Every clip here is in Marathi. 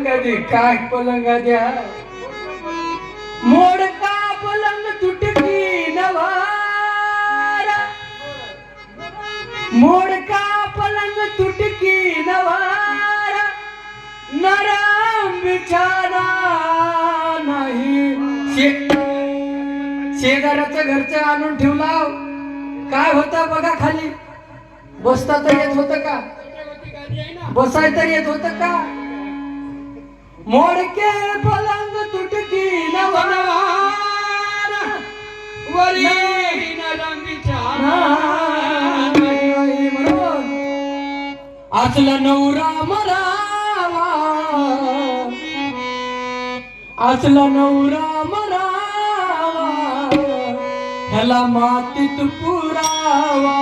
पलंगा दे काय पलंगा द्या मोडका पलंग तुटकी नवारा मोडका पलंग तुटकी नवारा नरम बिछाना नाही शेजाऱ्याचं घरचं आणून ठेवला काय होतं बघा खाली बसता तर येत होतं का बसाय तर येत होतं का मोडके पलंग तुटकी नवारा वरी नरम बिछाना म्हणून असला नवरा मरावा असला नवरा मरावा ह्याला मातीत पुरावा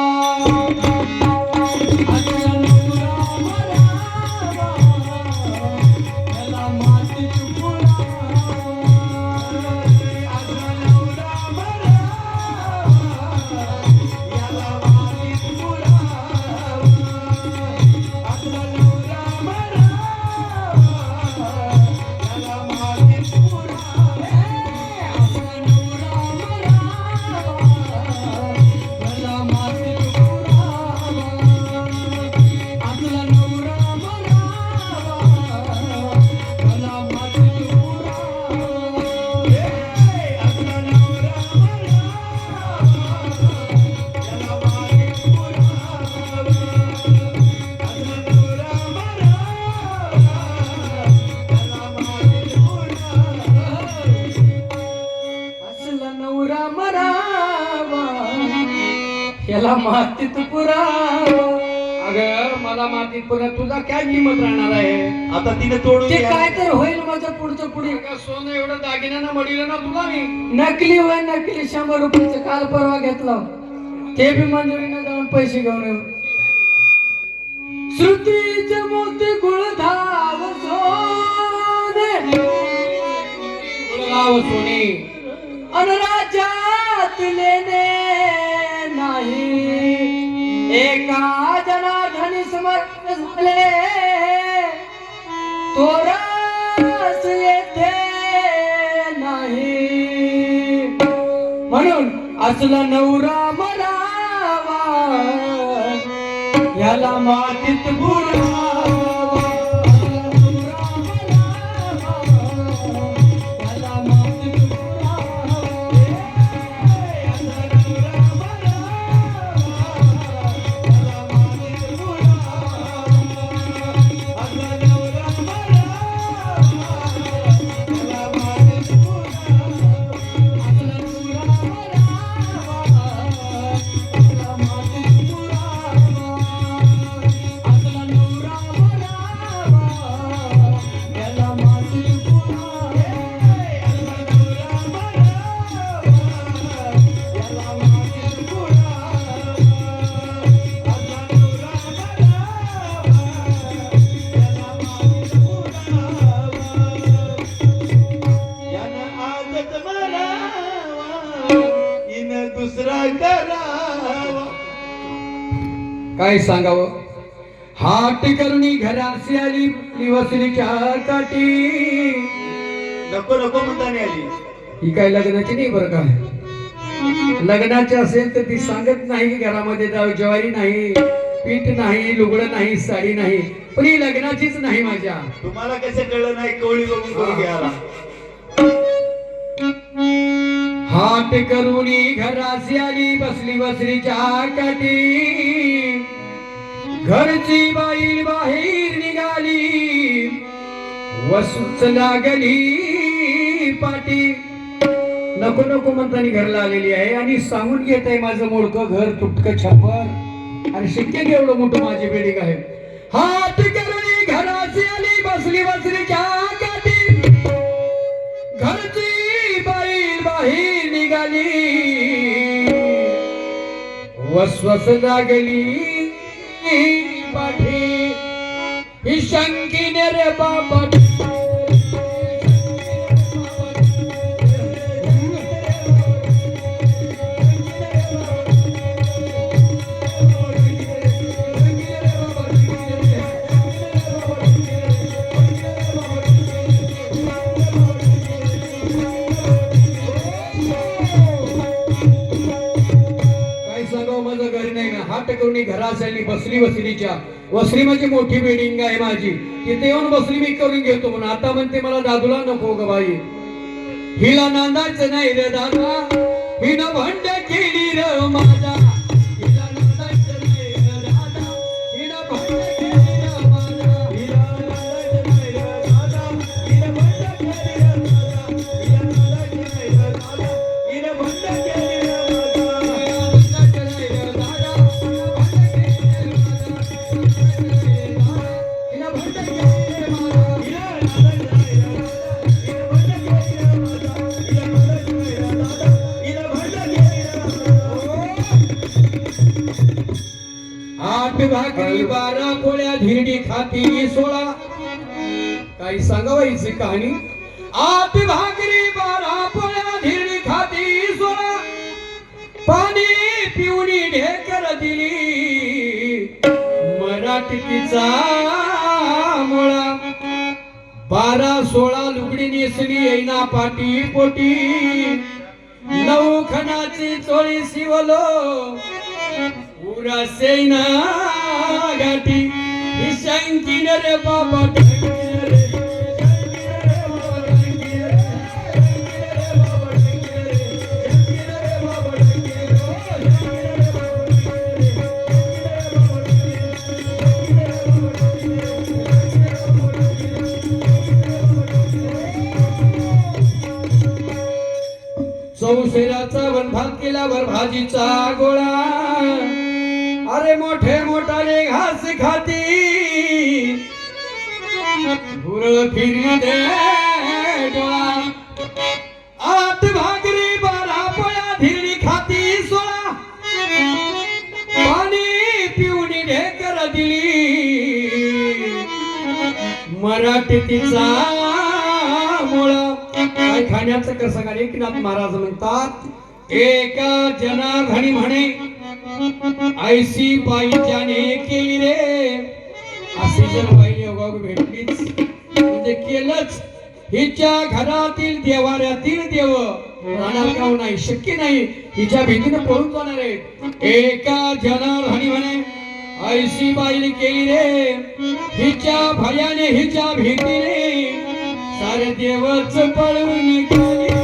याला मातीत पुरावा अगं मला मातीत पुरा तुझा काय किंमत राहणार आहे आता तिने तोडून ते काय तर होईल माझं पुढचं पुढे अगं सोनं एवढं दागिन्यानं मडीलं ना तुला मी नकली होय नकली 100 रुपयाचं काल परवा घेतलं ते बी मंजुरीनं जाऊन पैसे घेऊन येऊ श्रुतीचे मोती गुळधाव सोने गुळगाव सोने अनुराजात लेने नाही एका जनार्दनी समर्थ झाले तोरस येथे नाही म्हणून असला नवरा मरावा याला मातीत बुडवा काय सांगावं हाट करुणी घरासी आली निवसलीच्या काठी नको नको म्हणताने आली ही काय लग्नाची नाही बरं का लग्नाची असेल तर ती सांगत नाही की घरामध्ये ज्वारी नाही पीठ नाही लुगडं नाही साडी नाही पण ही लग्नाचीच नाही माझ्या तुम्हाला कसं कळलं नाही कवळी बघून करून घ्यायला हाट करुणी घरासी आली बसली बसलीच्या काठी घरची बाई बाहेर निघाली वसूच लागली पाठी नको नको म्हणतानी घरला आलेली आहे आणि सांगून घेत आहे माझं मोडकं घर तुटकं छप्पर आणि शक्य केवढं मोठं माझी बिल्डिंग आहे हात करुणी घराची आली बसली बसलीच्या काठी घरची बाई बाहेर निघाली वसवस लागली पाठी ही शंकीने रे बाबा घरासाठी बसली वसरीच्या वसरी म्हणजे मोठी बिल्डिंग आहे माझी तिथे येऊन बसली मी करून घेतो म्हणून आता म्हणते मला दादूला नको ग बाई हिला नांदायचं नाही रे दादा हिनं भंड केली र माझा हिला नांदायचं नाही रे दादा हिनं भंड केली र माझा हिला नांदायचं नाही रे दादा हिनं भंड केली र माझा हिला नांदायचं नाही रे दादा हिनं भंड केली र माझा हिला नांदायचं नाही रे दादा हिनं भंड केली र माझा हिनं भंड केली र माझा हिला नांदायचं नाही रे आठ भाकरी 12 पोळ्या धिरडी खाती 16 काही सांगावायची कहाणी 8 भाकरी 12 पोळ्या धिरडी खाती 16 पाणी पिवणी ढेकर दिली मराठीचा मुळा 12-16 लुगडी नेसली येईना पाटी पोटी 9 खणाची चोळी शिवलो पुरा सेना गाठी ही शंकीन रे बाबा चौसेराचा वनभात केल्यावर भाजीचा गोळा अरे मोठे मोठाले घास खाती गुरळ फिरी दे डोळा 8 भाकरी 12 पोळ्या धिरडी खाती 16 पाणी पिवणी ढेकर दिली मराठी तिचा मुळा काय खाण्याचं कसं काय एकनाथ महाराज म्हणतात एका जनार्दनी म्हणे ऐशी बाई ज्याने केली रे अशी जर बाई योगावर भेटलीच म्हणजे केलंच हिच्या घरातील देवाऱ्यातील देव राहणार का नाही शक्य नाही हिच्या भीतीने पळून जाणार आहे एका जनार्दनी म्हणे ऐशी बाईने केली रे हिच्या भयाने हिच्या भीतीने सारे देवच पळून गेले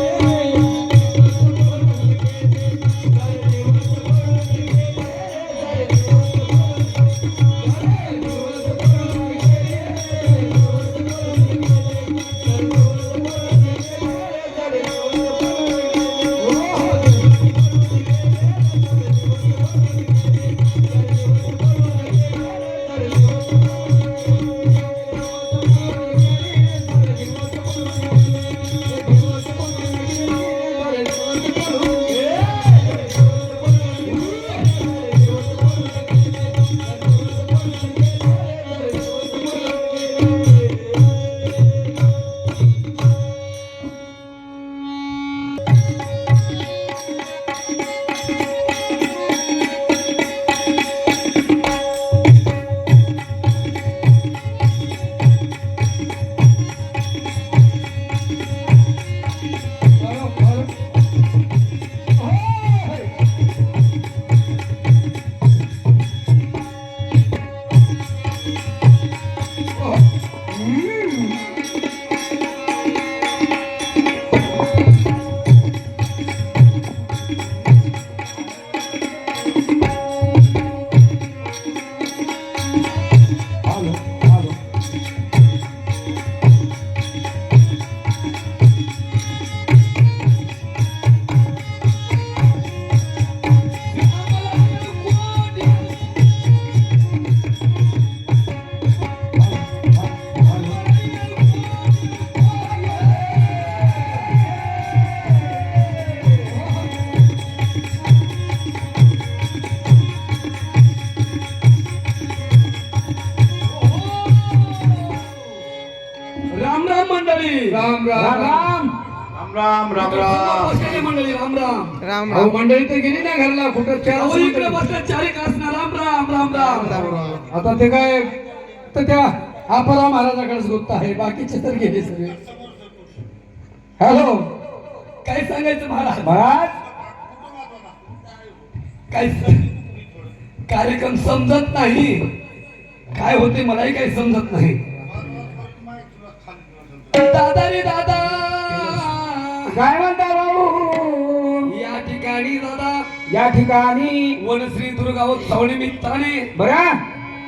राम राम राम राम राम राम बसलेली मंडळी राम राम राम अहो राम मंडळी तर गेली ना घरला कुठं चार अहो, इकडे बसले चारी असणार राम राम राम राम आता ते काय तर त्या आपला महाराजाकडेच गुप्त आहे बाकीचे तर गेले सगळे हॅलो काय सांगायचं महाराज महाराज काय कार्यक्रम समजत नाही. काय होते मलाही काही समजत नाही. दादा रे दादा, काय म्हणता भाऊ? या ठिकाणी दादा, या ठिकाणी वनश्री दुर्गावोत्सव निमित्ताने बरा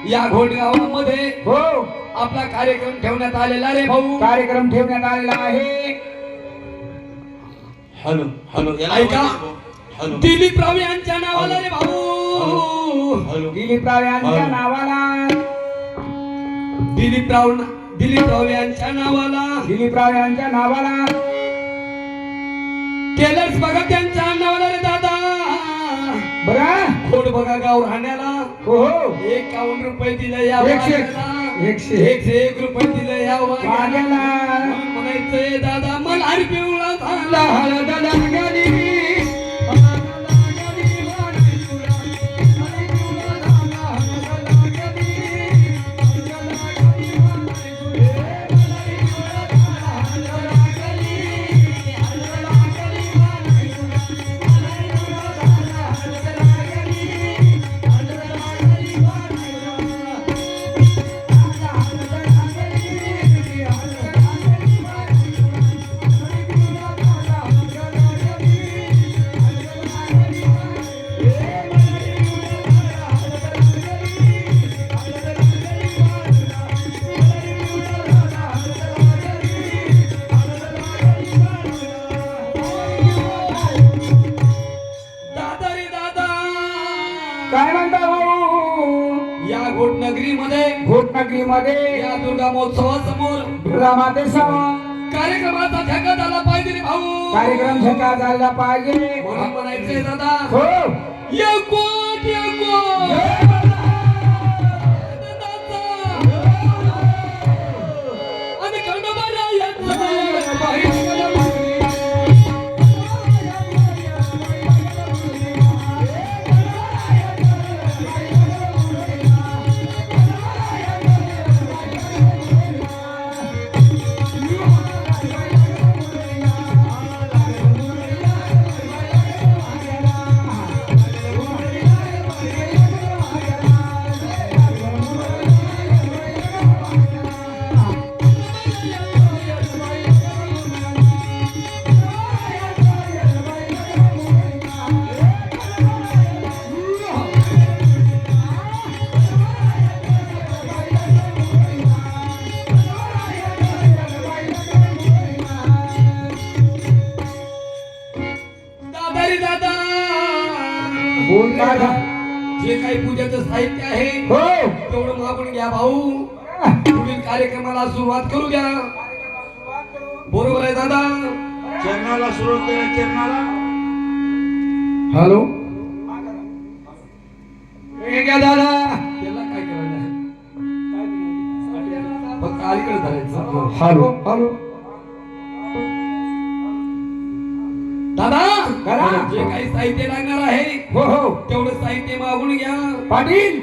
या घोटगावामध्ये हो आपला कार्यक्रम ठेवण्यात आलेला रे भाऊ. कार्यक्रम ठेवण्यात आलेला आहे. हॅलो हॅलो ऐका, दिलीपराव यांच्या नावाला रे भाऊ. हॅलो दिलीपराव यांच्या नावाला, दिलीपराव यांच्या नावाला, दिलीपराव यांच्या नावाला, टेलर्स बघा त्यांच्या नावाला रे दादा. बरा खोड बघा गाव राहण्याला हो हो 51 रुपये दिले या 101 रुपये दिले या वाग्याला. म्हणायचंय दादा मला पिवळा झाला. हळद लागली, काय म्हणता भाऊ? या घोटनगरीमध्ये घोटनगरीमध्ये या दुर्गा महोत्सवासमोर दुर्गा मातेसमोर कार्यक्रमाचा ठेका झाला पाहिजे रे भाऊ. कार्यक्रम झका झाला पाहिजे म्हणून म्हणायचंय दादा, हो या कोट या कोट आणि खंडोबाला यांचं पाहिजे. बोल काय झा- जे काही पूजेचं साहित्य आहे हो तेवढं मागून घ्या भाऊ. पुढील कार्यक्रमाला सुरुवात करू द्या. बरोबर आहे दादा. चरणाला सुरुवात करा. चरणाला हॅलो हे घ्या दादा. त्याला काय करायचं फक्त अलीकडे धरायचं. हॅलो हॅलो दादा करा. जे काही साहित्य लागणार आहे हो हो तेवढं साहित्य मागून घ्या. पाटील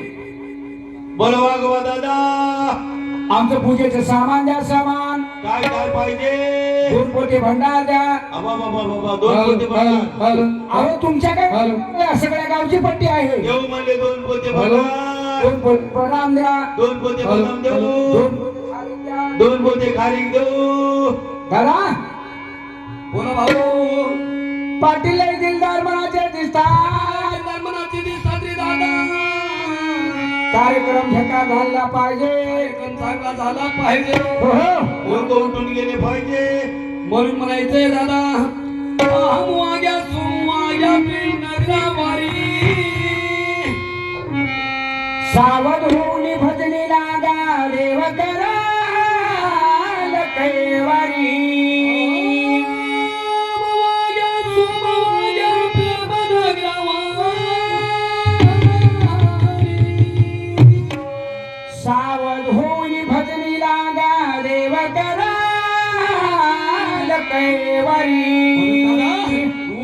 बोला वागवा दादा. आमचं पूजेचं सामान द्या. सामान काय काय पाहिजे? 2 पोते भंडार द्या. अबा बाबा बाबा 2 पोते भंडार. अहो तुमच्याकडे सगळ्या गावची पट्टी आहे. देऊ म्हणले 2 पोते भंडार. 2 पोते बदाम द्या. 2 पोते बदाम देऊ. 2 पोते खारीक देऊ. दादा बोला भाऊ. पाटील लय दिलदार मनाचे दिसतात. मनाची दिसतात रे दादा. कार्यक्रम झका झाला पाहिजे. कार्यक्रम चांगला झाला पाहिजे. हो हो लोक उठून गेले पाहिजे. म्हणून म्हणायचंय दादा, अहम वाग्या सुवाग्या नगरावारी. सावध होऊन भजनी लागा देव कराल कैवारी. सावध होऊन भजनी लागा देव कराल कैवारी.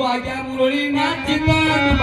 वाग्या मुरळी नाचितात.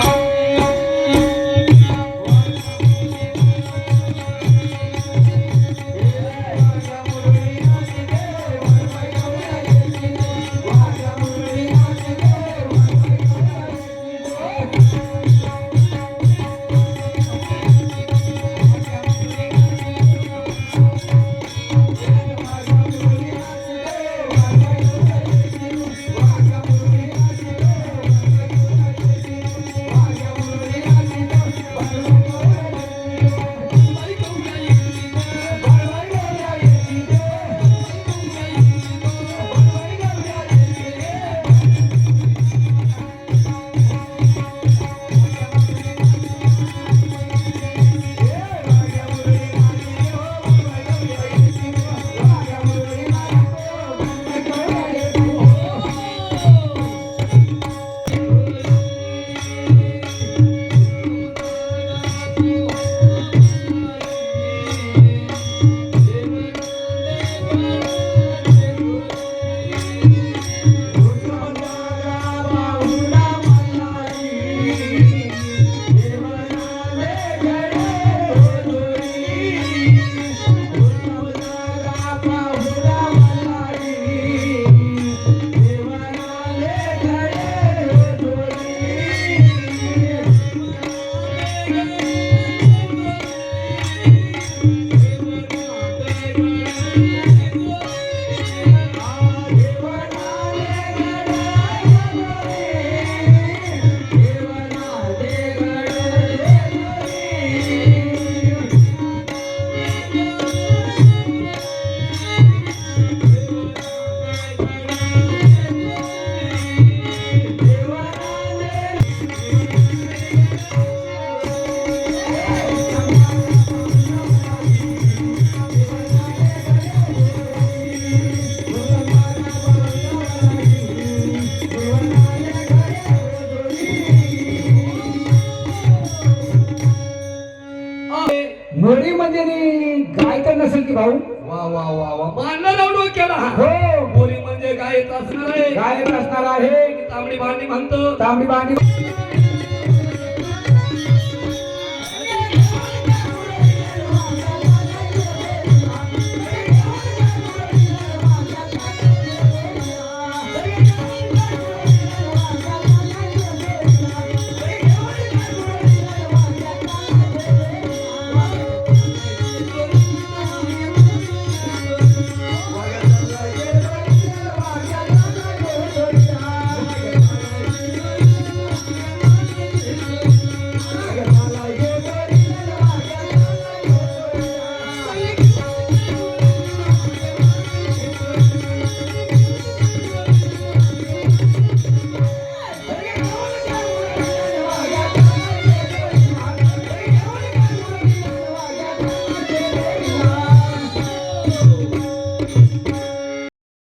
केला हो बोली म्हणजे गायत असणार आहे गायक असणार आहे तांबडी भांडी म्हणतो तांबडी बांडी